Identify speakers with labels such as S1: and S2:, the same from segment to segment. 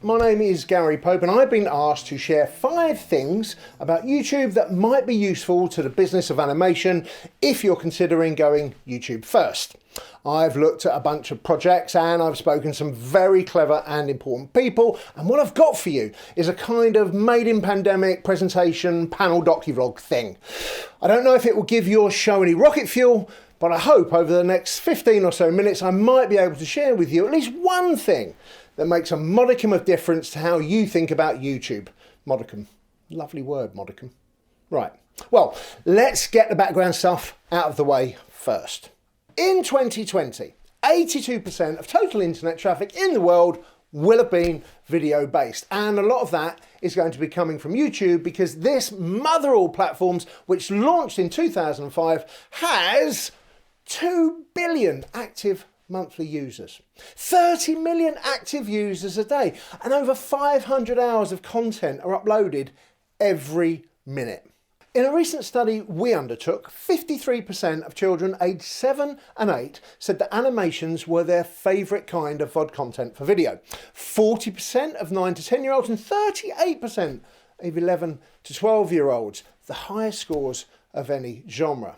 S1: my name is Gary Pope and I've been asked to share 5 things about YouTube that might be useful to the business of animation if you're considering going YouTube first. I've looked at a bunch of projects and I've spoken to some very clever and important people, and what I've got for you is a kind of made in pandemic presentation panel docu-vlog thing. I don't know if it will give your show any rocket fuel, but I hope over the next 15 or so minutes I might be able to share with you at least one thing that makes a modicum of difference to how you think about YouTube. Modicum. Lovely word, modicum. Right. Well, let's get the background stuff out of the way first. In 2020, 82% of total internet traffic in the world will have been video based, and a lot of that is going to be coming from YouTube because this mother of all platforms, which launched in 2005, has 2 billion active monthly users, 30 million active users a day, and over 500 hours of content are uploaded every minute. In a recent study we undertook, 53% of children aged 7 and 8 said that animations were their favourite kind of VOD content for video. 40% of 9 to 10-year-olds and 38% of 11 to 12-year-olds, the highest scores of any genre.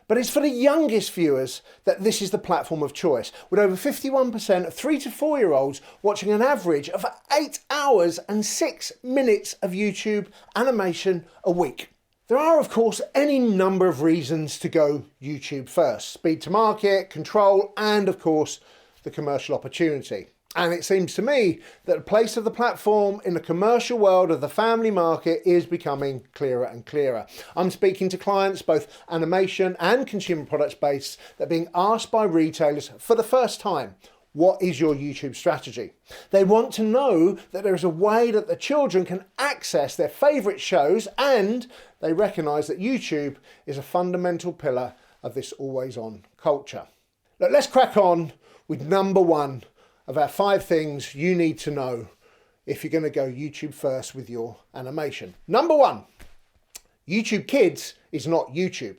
S1: But it's for the youngest viewers that this is the platform of choice, with over 51% of 3 to 4-year-olds watching an average of 8 hours and 6 minutes of YouTube animation a week. There are, of course, any number of reasons to go YouTube first. Speed to market, control, and of course, the commercial opportunity. And it seems to me that the place of the platform in the commercial world of the family market is becoming clearer and clearer. I'm speaking to clients, both animation and consumer products based, that are being asked by retailers for the first time, what is your YouTube strategy? They want to know that there is a way that the children can access their favourite shows, and they recognise that YouTube is a fundamental pillar of this always-on culture. Look, let's crack on with number 1 of our 5 things you need to know if you're going to go YouTube first with your animation. Number 1, YouTube Kids is not YouTube.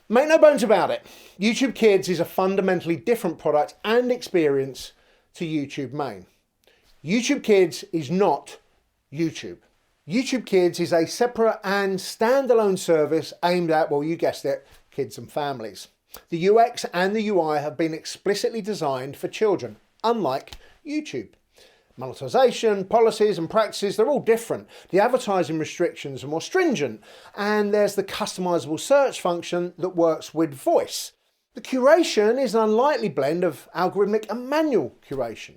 S1: Make no bones about it, YouTube Kids is a fundamentally different product and experience to YouTube Main. YouTube Kids is not YouTube. YouTube Kids is a separate and standalone service aimed at, well, you guessed it, kids and families. The UX and the UI have been explicitly designed for children, unlike YouTube. Monetization, policies and practices, they're all different. The advertising restrictions are more stringent, and there's the customizable search function that works with voice. The curation is an unlikely blend of algorithmic and manual curation.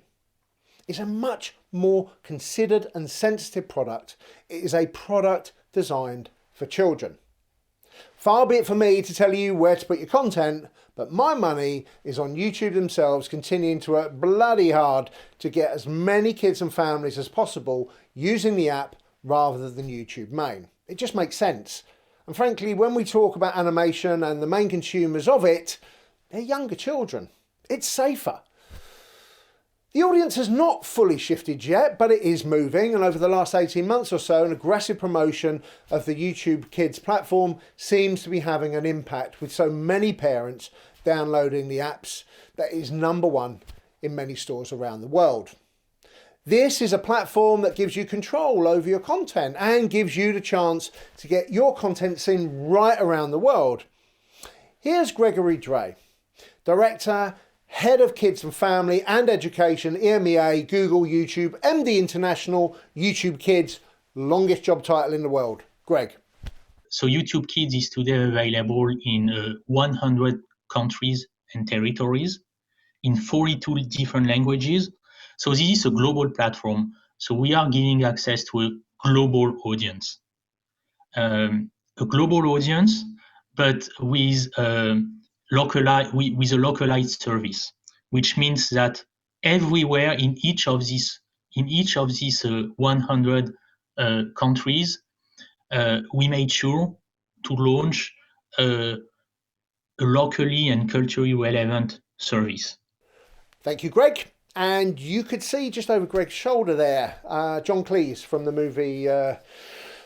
S1: It's a much more considered and sensitive product. It is a product designed for children. Far be it for me to tell you where to put your content, but my money is on YouTube themselves continuing to work bloody hard to get as many kids and families as possible using the app rather than YouTube Main. It just makes sense. And frankly, when we talk about animation and the main consumers of it, they're younger children. It's safer. The audience has not fully shifted yet, but it is moving, and over the last 18 months or so, an aggressive promotion of the YouTube Kids platform seems to be having an impact, with so many parents downloading the apps that is number 1 in many stores around the world. This is a platform that gives you control over your content and gives you the chance to get your content seen right around the world. Here's Dray, Director, Head of Kids and Family and Education, EMEA, Google, YouTube, MD International, YouTube Kids, longest job title in the world. Greg.
S2: So YouTube Kids is today available in 100 countries and territories in 42 different languages. So this is a global platform. So we are giving access to a global audience. A global audience, but with a localized service, which means that everywhere in each of these 100 countries, we made sure to launch a locally and culturally relevant service.
S1: Thank you, Greg. And you could see just over Greg's shoulder there, John Cleese from the movie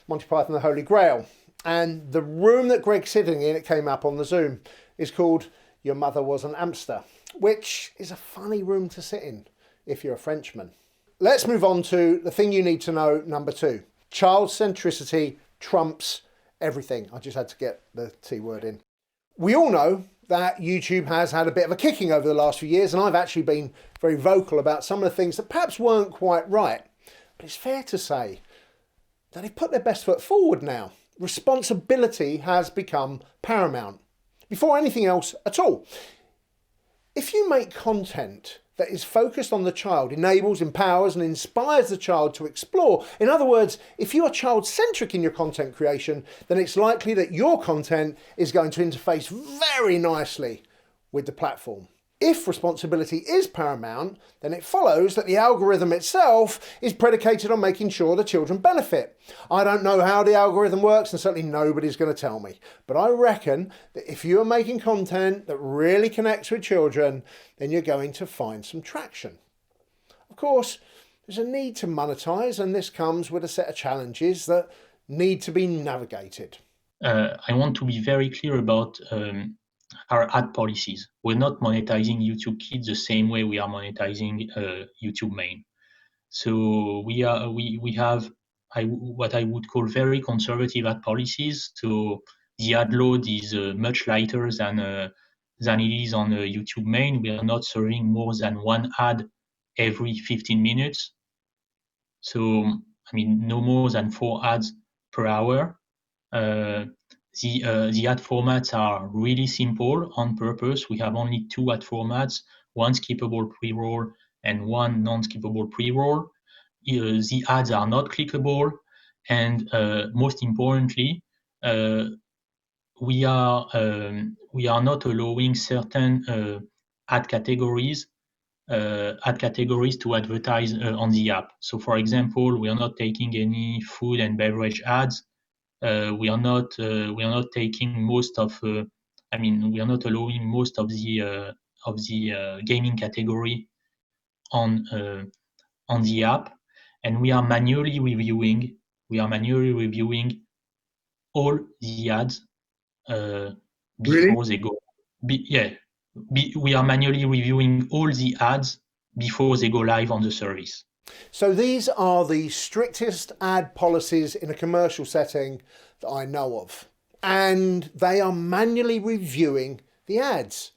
S1: Monty Python and the Holy Grail. And the room that Greg's sitting in, it came up on the Zoom, is called Your Mother Was an Hamster, which is a funny room to sit in if you're a Frenchman. let's move on to the thing you need to know, number 2. Child centricity trumps everything. I just had to get the T word in. We all know that YouTube has had a bit of a kicking over the last few years, and I've actually been very vocal about some of the things that perhaps weren't quite right. But it's fair to say that they've put their best foot forward now. Responsibility has become paramount before anything else at all. If you make content that is focused on the child, enables, empowers and inspires the child to explore, in other words, if you are child-centric in your content creation, then it's likely that your content is going to interface very nicely with the platform. If responsibility is paramount, then it follows that the algorithm itself is predicated on making sure the children benefit. I don't know how the algorithm works, and certainly nobody's going to tell me. But I reckon that if you are making content that really connects with children, then you're going to find some traction. Of course, there's a need to monetize, and this comes with a set of challenges that need to be navigated.
S2: I want to be very clear about our ad policies. We're not monetizing YouTube Kids the same way we are monetizing YouTube Main. So we have what I would call very conservative ad policies. So the ad load is much lighter than it is on YouTube Main. We are not serving more than one ad every 15 minutes. So I mean, no more than 4 ads per hour. The ad formats are really simple on purpose. We have only 2 ad formats, one skippable pre-roll and one non-skippable pre-roll. The ads are not clickable, and most importantly, we are not allowing certain ad categories to advertise on the app. So, for example, we are not taking any food and beverage ads. We are not taking most of. We are not allowing most of the gaming category on the app, and we are manually reviewing. All the ads before they go. We are manually reviewing all the ads before they go live on the service.
S1: So these are the strictest ad policies in a commercial setting that I know of. And they are manually reviewing the ads,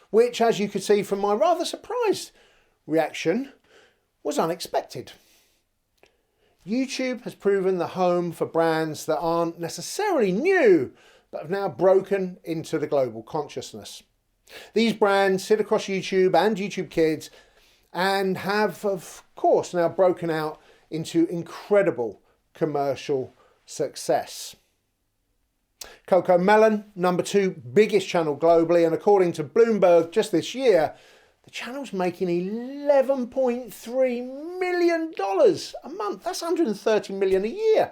S1: which, as you could see from my rather surprised reaction, was unexpected. YouTube has proven the home for brands that aren't necessarily new, but have now broken into the global consciousness. These brands sit across YouTube and YouTube Kids and have, of course, now broken out into incredible commercial success. Coco Melon, number 2 biggest channel globally, and according to Bloomberg just this year, the channel's making $11.3 million a month. That's $130 million a year.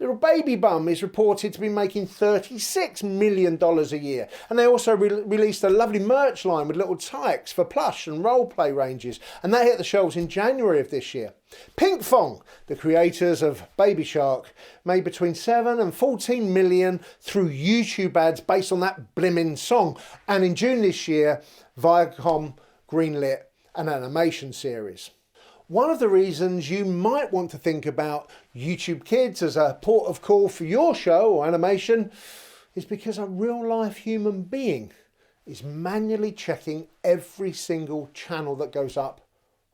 S1: Little Baby Bum is reported to be making $36 million a year. And they also released a lovely merch line with little tykes for plush and role play ranges. And that hit the shelves in January of this year. Pinkfong, the creators of Baby Shark, made between 7 and 14 million through YouTube ads based on that blimmin' song. And in June this year, Viacom greenlit an animation series. One of the reasons you might want to think about YouTube Kids as a port of call for your show or animation is because a real-life human being is manually checking every single channel that goes up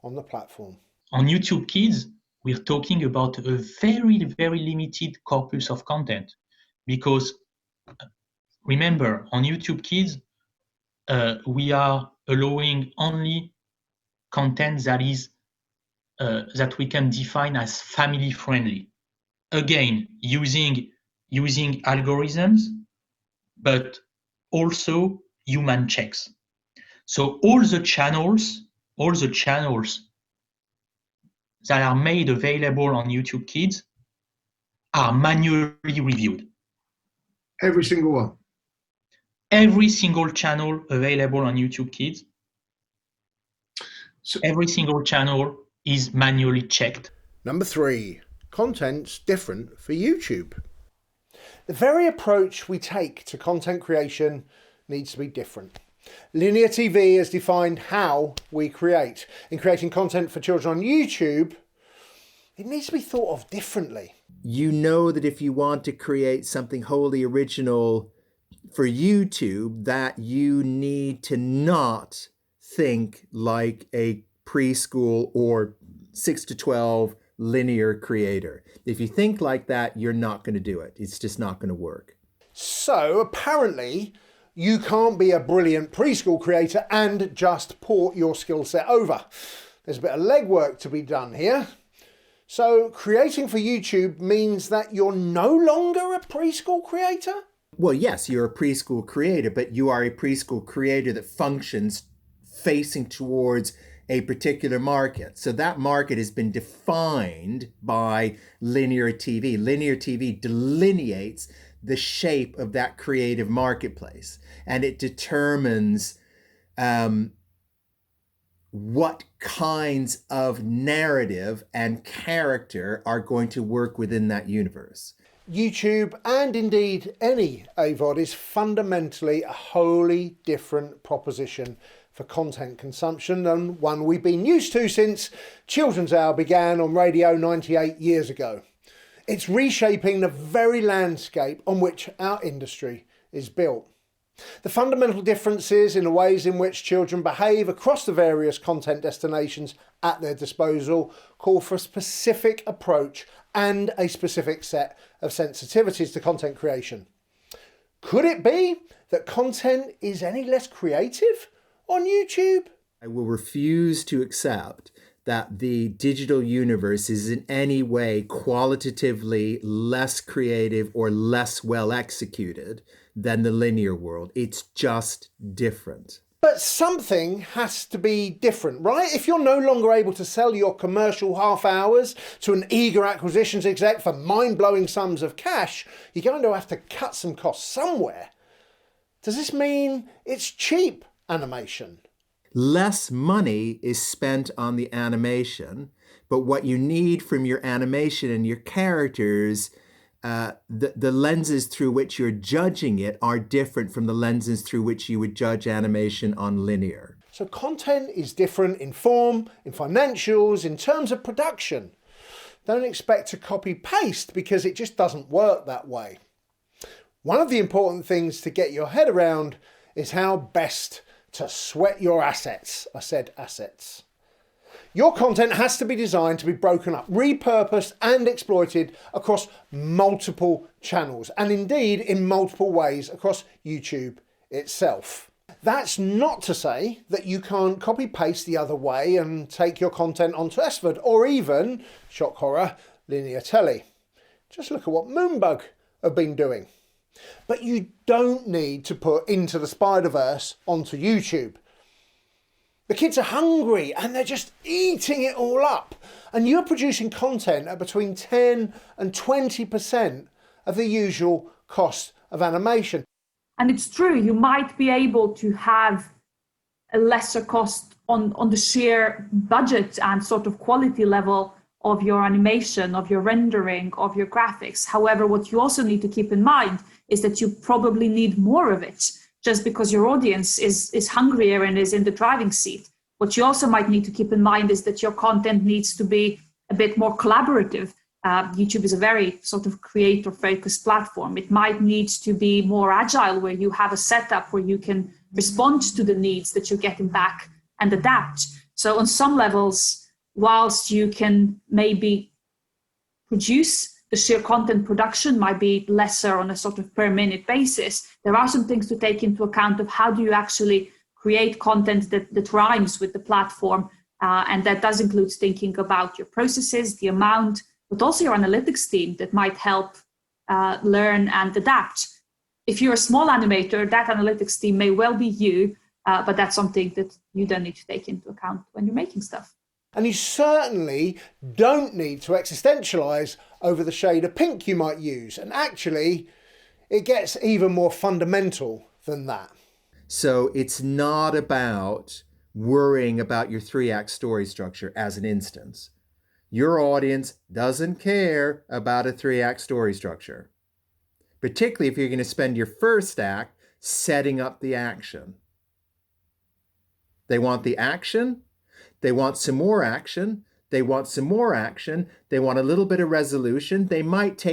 S1: on the platform.
S2: On YouTube Kids, we're talking about a very, very limited corpus of content because, remember, on YouTube Kids, we are allowing only content that is that we can define as family friendly. Again, using algorithms, but also human checks. So all the channels that are made available on YouTube Kids are manually reviewed.
S1: Every single one.
S2: Every single channel available on YouTube Kids. So every single channel is manually checked.
S1: Number 3, content's different for YouTube. The very approach we take to content creation needs to be different. Linear TV has defined how we create. In creating content for children on YouTube, it needs to be thought of differently.
S3: You know that if you want to create something wholly original for YouTube, that you need to not think like a preschool or 6 to 12 linear creator. If you think like that, you're not going to do it. It's just not going to work.
S1: So apparently you can't be a brilliant preschool creator and just port your skill set over. There's a bit of legwork to be done here. So creating for YouTube means that you're no longer a preschool creator?
S3: Well, yes, you're a preschool creator, but you are a preschool creator that functions facing towards a particular market. So that market has been defined by linear TV. Linear TV delineates the shape of that creative marketplace, and it determines what kinds of narrative and character are going to work within that universe.
S1: YouTube, and indeed any AVOD, is fundamentally a wholly different proposition for content consumption than one we've been used to since Children's Hour began on radio 98 years ago. It's reshaping the very landscape on which our industry is built. The fundamental differences in the ways in which children behave across the various content destinations at their disposal call for a specific approach and a specific set of sensitivities to content creation. Could it be that content is any less creative on YouTube?
S3: I will refuse to accept that the digital universe is in any way qualitatively less creative or less well executed than the linear world. It's just different.
S1: But something has to be different, right? If you're no longer able to sell your commercial half hours to an eager acquisitions exec for mind-blowing sums of cash, you're going to have to cut some costs somewhere. Does this mean it's cheap animation?
S3: Less money is spent on the animation, but what you need from your animation and your characters, the lenses through which you're judging it are different from the lenses through which you would judge animation on linear.
S1: So content is different in form, in financials, in terms of production. Don't expect to copy-paste because it just doesn't work that way. One of the important things to get your head around is how best to sweat your assets. I said assets. Your content has to be designed to be broken up, repurposed and exploited across multiple channels, and indeed in multiple ways across YouTube itself. That's not to say that you can't copy paste the other way and take your content onto SVOD or even, shock horror, linear telly. Just look at what Moonbug have been doing. But you don't need to put Into the Spider-Verse onto YouTube. The kids are hungry and they're just eating it all up. And you're producing content at between 10 and 20% of the usual cost of animation.
S4: And it's true, you might be able to have a lesser cost on the sheer budget and sort of quality level of your animation, of your rendering, of your graphics. However, what you also need to keep in mind is that you probably need more of it just because your audience is hungrier and is in the driving seat. What you also might need to keep in mind is that your content needs to be a bit more collaborative. YouTube is a very sort of creator-focused platform. It might need to be more agile, where you have a setup where you can respond to the needs that you're getting back and adapt. So on some levels, whilst you can maybe produce, the sheer content production might be lesser on a sort of per minute basis, there are some things to take into account of how do you actually create content that rhymes with the platform. And that does include thinking about your processes, the amount, but also your analytics team that might help learn and adapt. If you're a small animator, that analytics team may well be you, but that's something that you don't need to take into account when you're making stuff.
S1: And you certainly don't need to existentialize over the shade of pink you might use. And actually, it gets even more fundamental than that.
S3: So it's not about worrying about your 3-act story structure as an instance. Your audience doesn't care about a 3-act story structure, particularly if you're going to spend your first act setting up the action. They want the action. They want some more action. They want some more action. They want a little bit of resolution. They might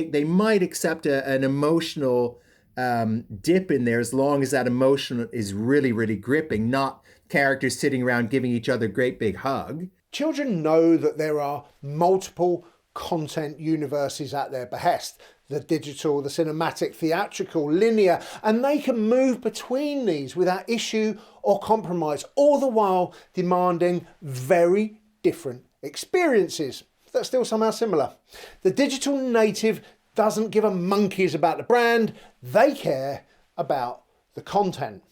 S3: accept an emotional dip in there as long as that emotion is really, really gripping, not characters sitting around giving each other a great big hug.
S1: Children know that there are multiple content universes at their behest. The digital, the cinematic, theatrical, linear, and they can move between these without issue or compromise, all the while demanding very different experiences that are still somehow similar. The digital native doesn't give a monkeys about the brand, they care about the content.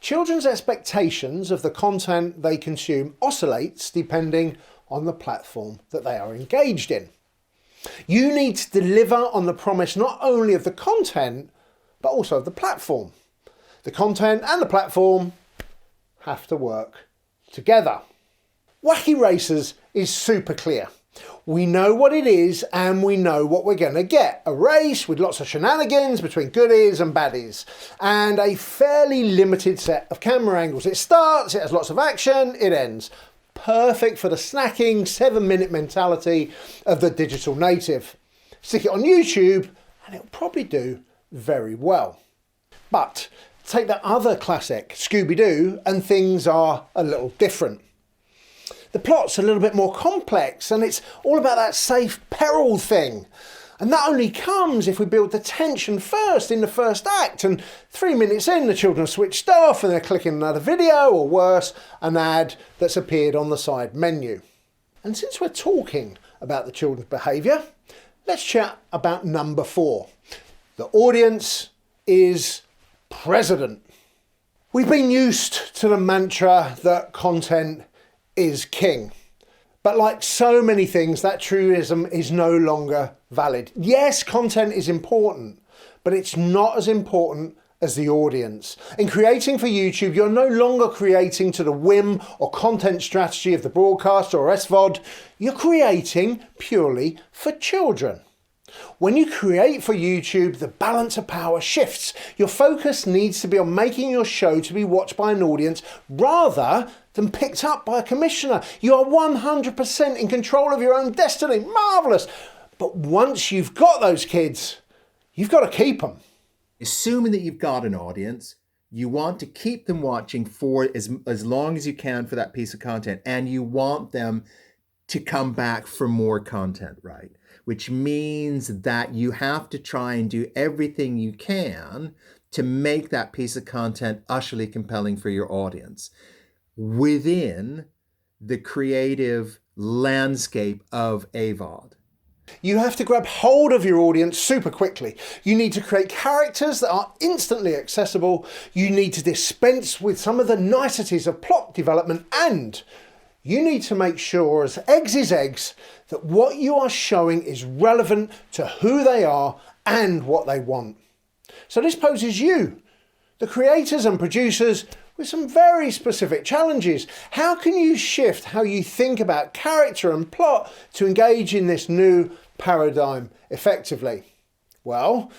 S1: Children's expectations of the content they consume oscillates depending on the platform that they are engaged in. You need to deliver on the promise not only of the content, but also of the platform. The content and the platform have to work together. Wacky Racers is super clear. We know what it is and we know what we're going to get. A race with lots of shenanigans between goodies and baddies and a fairly limited set of camera angles. It starts, it has lots of action, it ends. Perfect for the snacking 7-minute mentality of the digital native. Stick it on YouTube and it'll probably do very well. But take that other classic, Scooby-Doo, and things are a little different. The plot's a little bit more complex and it's all about that safe peril thing. And that only comes if we build the tension first in the first act, and 3 minutes in the children have switched off and they're clicking another video, or worse, an ad that's appeared on the side menu. And since we're talking about the children's behaviour, let's chat about number 4. The audience is president. We've been used to the mantra that content is king. But like so many things, that truism is no longer valid. Yes, content is important, but it's not as important as the audience. In creating for YouTube, you're no longer creating to the whim or content strategy of the broadcaster or SVOD. You're creating purely for children. When you create for YouTube, the balance of power shifts. Your focus needs to be on making your show to be watched by an audience rather than picked up by a commissioner. You are 100% in control of your own destiny. Marvellous. But once you've got those kids, you've got to keep them.
S3: Assuming that you've got an audience, you want to keep them watching for as long as you can for that piece of content, and you want them to come back for more content, right? Which means that you have to try and do everything you can to make that piece of content utterly compelling for your audience within the creative landscape of AVOD.
S1: You have to grab hold of your audience super quickly. You need to create characters that are instantly accessible. You need to dispense with some of the niceties of plot development, and you need to make sure, as eggs is eggs, that what you are showing is relevant to who they are and what they want. So this poses you, the creators and producers, with some very specific challenges. How can you shift how you think about character and plot to engage in this new paradigm effectively? Well,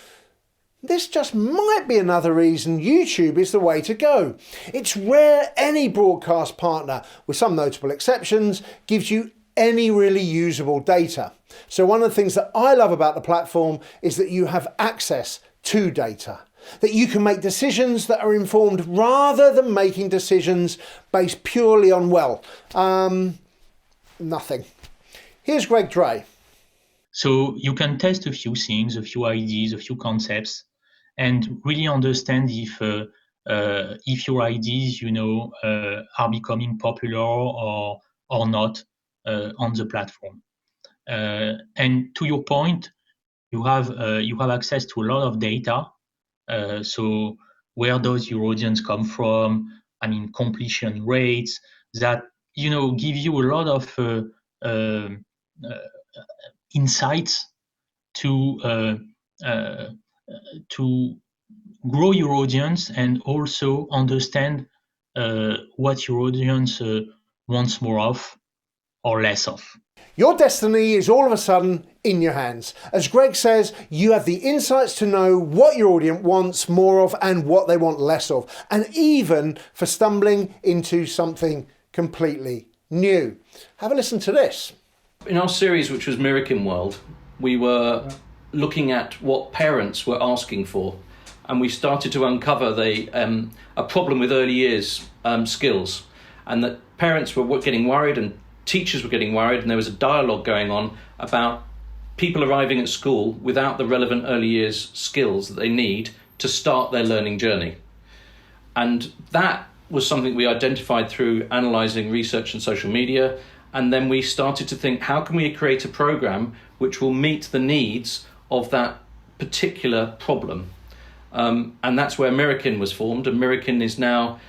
S1: this just might be another reason YouTube is the way to go. It's rare any broadcast partner, with some notable exceptions, gives you any really usable data. So one of the things that I love about the platform is that you have access to data, that you can make decisions that are informed rather than making decisions based purely on, nothing. Here's Greg Dray.
S2: So you can test a few things, a few ideas, a few concepts, and really understand if your ideas, are becoming popular or not on the platform. And to your point, you have access to a lot of data. So where does your audience come from? I mean, completion rates that give you a lot of insights to grow your audience and also understand what your audience wants more of or less of.
S1: Your destiny is all of a sudden in your hands. As Greg says, you have the insights to know what your audience wants more of and what they want less of, and even for stumbling into something completely new. Have a listen to this.
S5: In our series, which was Mirakin World, we were looking at what parents were asking for, and we started to uncover a problem with early years skills, and that parents were getting worried and teachers were getting worried, and there was a dialogue going on about people arriving at school without the relevant early years skills that they need to start their learning journey. And that was something we identified through analysing research and social media. And then we started to think, how can we create a program which will meet the needs of that particular problem? And that's where Mirakin was formed. And Mirakin is now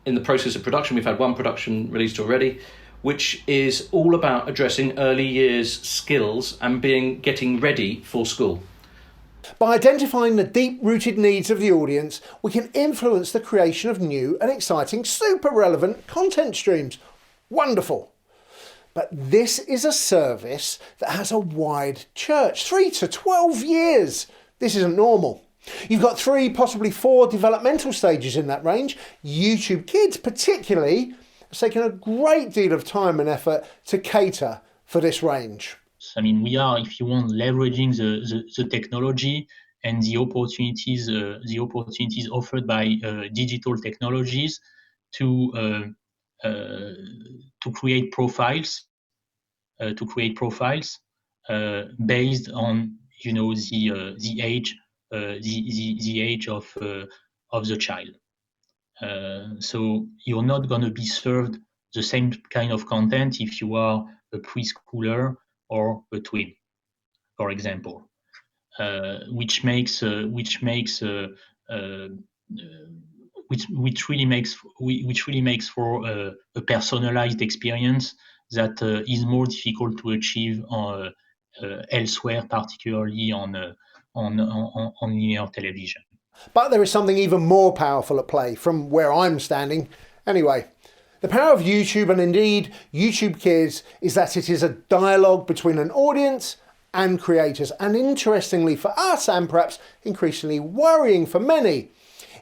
S5: in the process of production. We've had one production released already, which is all about addressing early years skills and getting ready for school.
S1: By identifying the deep-rooted needs of the audience, we can influence the creation of new and exciting, super relevant content streams. Wonderful. But this is a service that has a wide church, 3 to 12 years. This isn't normal. You've got 3, possibly 4 developmental stages in that range. YouTube Kids particularly has taken a great deal of time and effort to cater for this range.
S2: I mean, we are, if you want, leveraging the technology and the opportunities offered by digital technologies to create profiles, based on the age of the child. So you're not going to be served the same kind of content if you are a preschooler or a twin, for example, which really makes for a personalized experience that is more difficult to achieve elsewhere, particularly on linear television.
S1: But there is something even more powerful at play from where I'm standing. Anyway, the power of YouTube, and indeed YouTube Kids, is that it is a dialogue between an audience and creators. And interestingly for us, and perhaps increasingly worrying for many,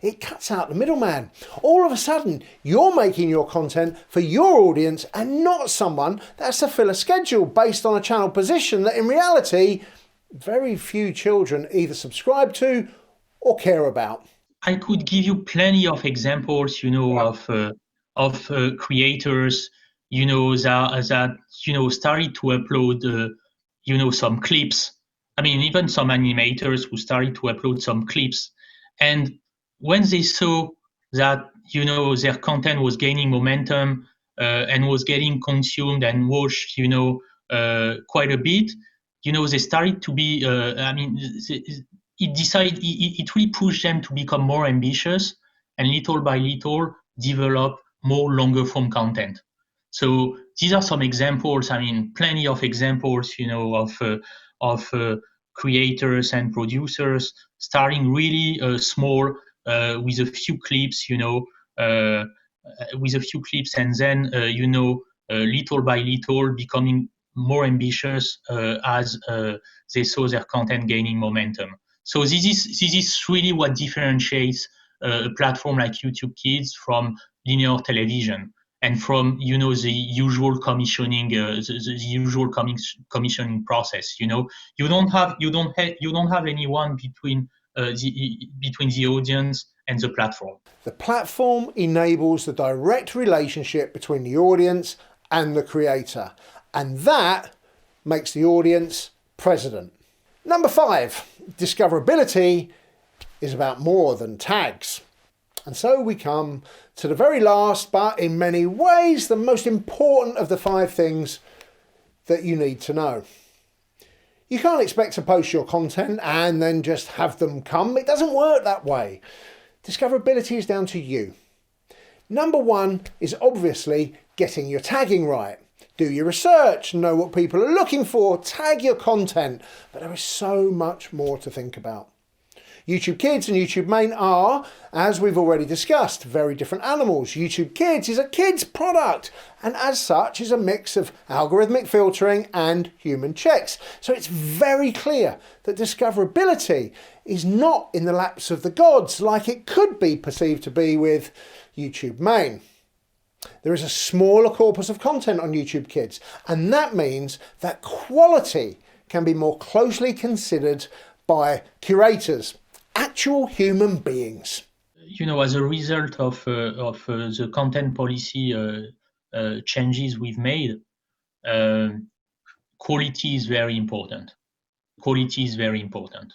S1: it cuts out the middleman. All of a sudden, you're making your content for your audience and not someone that has to fill a schedule based on a channel position that in reality, very few children either subscribe to or care about.
S2: I could give you plenty of examples, of creators, that started to upload, some clips. I mean, even some animators who started to upload some clips, and when they saw that their content was gaining momentum and was getting consumed and watched, quite a bit, they started to be. It really pushed them to become more ambitious and little by little develop more longer form content. So these are some examples. I mean, plenty of examples, of creators and producers starting really small with a few clips, and then little by little becoming more ambitious as they saw their content gaining momentum. So this is really what differentiates a platform like YouTube Kids from linear television and from the usual commissioning commissioning process. You don't have anyone between the audience and the platform.
S1: The platform enables the direct relationship between the audience and the creator, and that makes the audience president. Number 5, discoverability is about more than tags. And so we come to the very last, but in many ways the most important of the 5 things that you need to know. You can't expect to post your content and then just have them come. It doesn't work that way. Discoverability is down to you. Number 1 is obviously getting your tagging right. Do your research, know what people are looking for, tag your content, but there is so much more to think about. YouTube Kids and YouTube Main are, as we've already discussed, very different animals. YouTube Kids is a kids product and as such is a mix of algorithmic filtering and human checks. So it's very clear that discoverability is not in the laps of the gods like it could be perceived to be with YouTube Main. There is a smaller corpus of content on YouTube Kids, and that means that quality can be more closely considered by curators, actual human beings.
S2: You know, as a result of the content policy changes we've made, quality is very important. Quality is very important.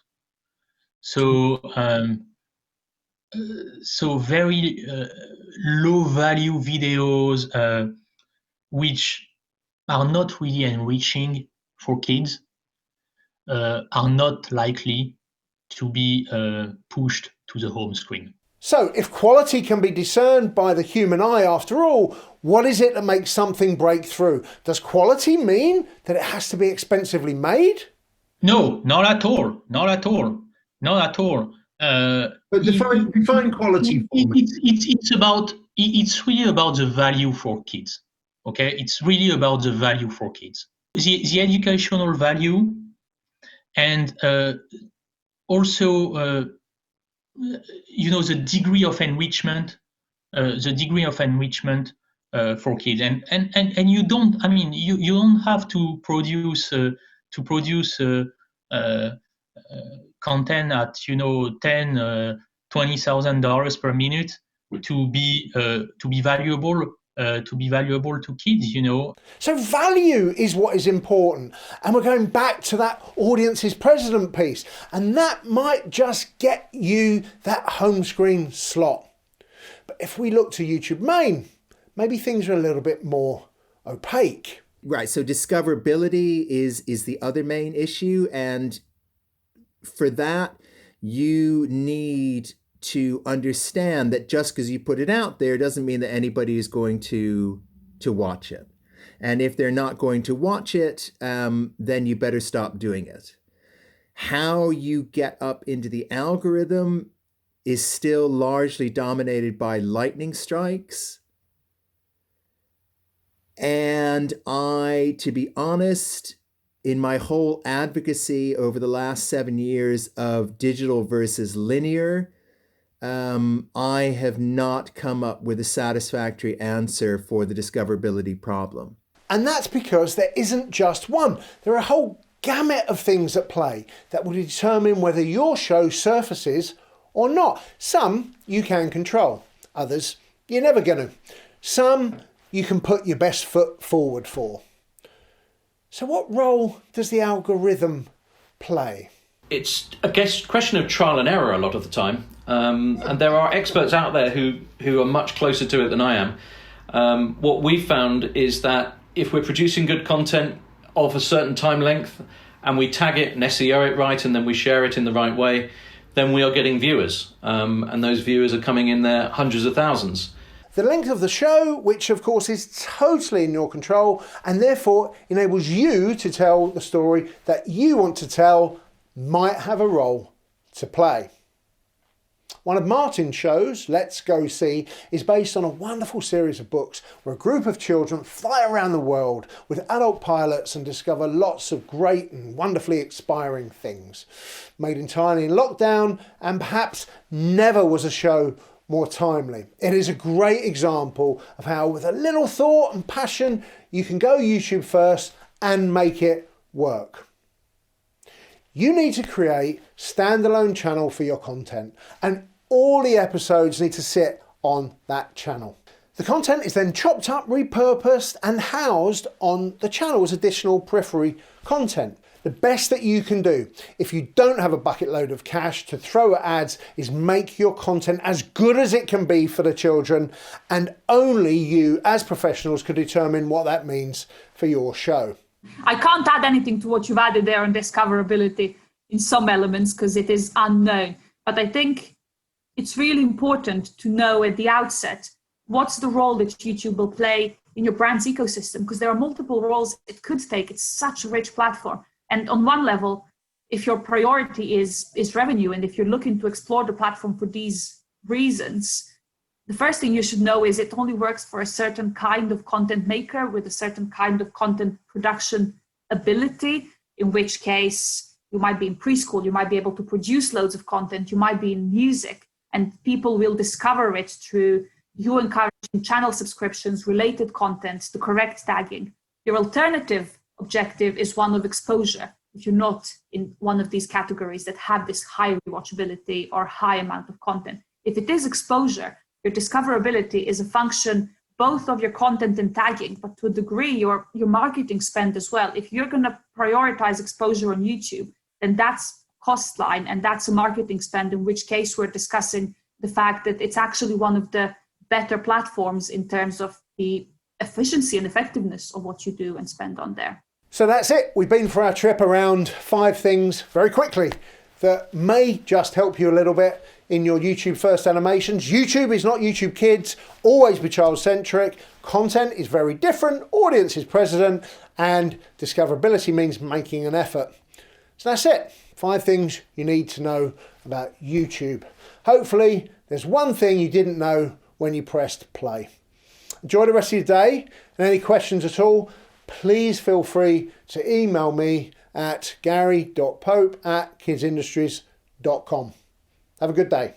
S2: So, very low value videos, which are not really enriching for kids, are not likely to be pushed to the home screen.
S1: So if quality can be discerned by the human eye after all, what is it that makes something break through? Does quality mean that it has to be expensively made?
S2: No, not at all. Not at all. Not at all.
S6: But define quality for me.
S2: It's really about the value for kids. Okay, it's really about the value for kids. The educational value, and also you know, the degree of enrichment, for kids, and you don't. I mean, you don't have to produce content at, you know, $20,000 per minute to be valuable. To be valuable to kids, you know.
S1: So value is what is important. And we're going back to that audience's president piece. And that might just get you that home screen slot. But if we look to YouTube main, maybe things are a little bit more opaque.
S3: Right. So discoverability is the other main issue. And for that, you need to understand that just because you put it out there doesn't mean that anybody is going to watch it. And if they're not going to watch it, then you better stop doing it. How you get up into the algorithm is still largely dominated by lightning strikes. And to be honest, in my whole advocacy over the last 7 years of digital versus linear, I have not come up with a satisfactory answer for the discoverability problem.
S1: And that's because there isn't just one. There are a whole gamut of things at play that will determine whether your show surfaces or not. Some you can control, others you're never going to. Some you can put your best foot forward for. So what role does the algorithm play?
S5: It's a question of trial and error a lot of the time. And there are experts out there who are much closer to it than I am. What we've found is that if we're producing good content of a certain time length and we tag it and SEO it right and then we share it in the right way, then we are getting viewers. And those viewers are coming in there hundreds of thousands.
S1: The length of the show, which of course is totally in your control and therefore enables you to tell the story that you want to tell, might have a role to play. One of Martin's shows, Let's Go See, is based on a wonderful series of books where a group of children fly around the world with adult pilots and discover lots of great and wonderfully inspiring things. Made entirely in lockdown, and perhaps never was a show more timely. It is a great example of how with a little thought and passion you can go YouTube first and make it work. You need to create a standalone channel for your content, and all the episodes need to sit on that channel. The content is then chopped up, repurposed and housed on the channel as additional periphery content. The best that you can do if you don't have a bucket load of cash to throw at ads is make your content as good as it can be for the children, and only you as professionals can determine what that means for your show.
S4: I can't add anything to what you've added there on discoverability in some elements because it is unknown. But I think it's really important to know at the outset what's the role that YouTube will play in your brand's ecosystem, because there are multiple roles it could take. It's such a rich platform. And on one level, if your priority is revenue, and if you're looking to explore the platform for these reasons, the first thing you should know is it only works for a certain kind of content maker with a certain kind of content production ability, in which case you might be in preschool, you might be able to produce loads of content, you might be in music, and people will discover it through you encouraging channel subscriptions, related contents, the correct tagging. Your alternative objective is one of exposure. If you're not in one of these categories that have this high rewatchability or high amount of content. If it is exposure, your discoverability is a function both of your content and tagging, but to a degree, your marketing spend as well. If you're going to prioritize exposure on YouTube, then that's cost line and that's a marketing spend, in which case we're discussing the fact that it's actually one of the better platforms in terms of the efficiency and effectiveness of what you do and spend on there.
S1: So that's it. We've been for our trip around 5 things very quickly that may just help you a little bit in your YouTube first animations. YouTube is not YouTube Kids, always be child centric. Content is very different, audience is precedent, and discoverability means making an effort. So that's it. 5 things you need to know about YouTube. Hopefully there's one thing you didn't know when you pressed play. Enjoy the rest of your day, and any questions at all, please feel free to email me at gary.pope@kidsindustries.com. Have a good day.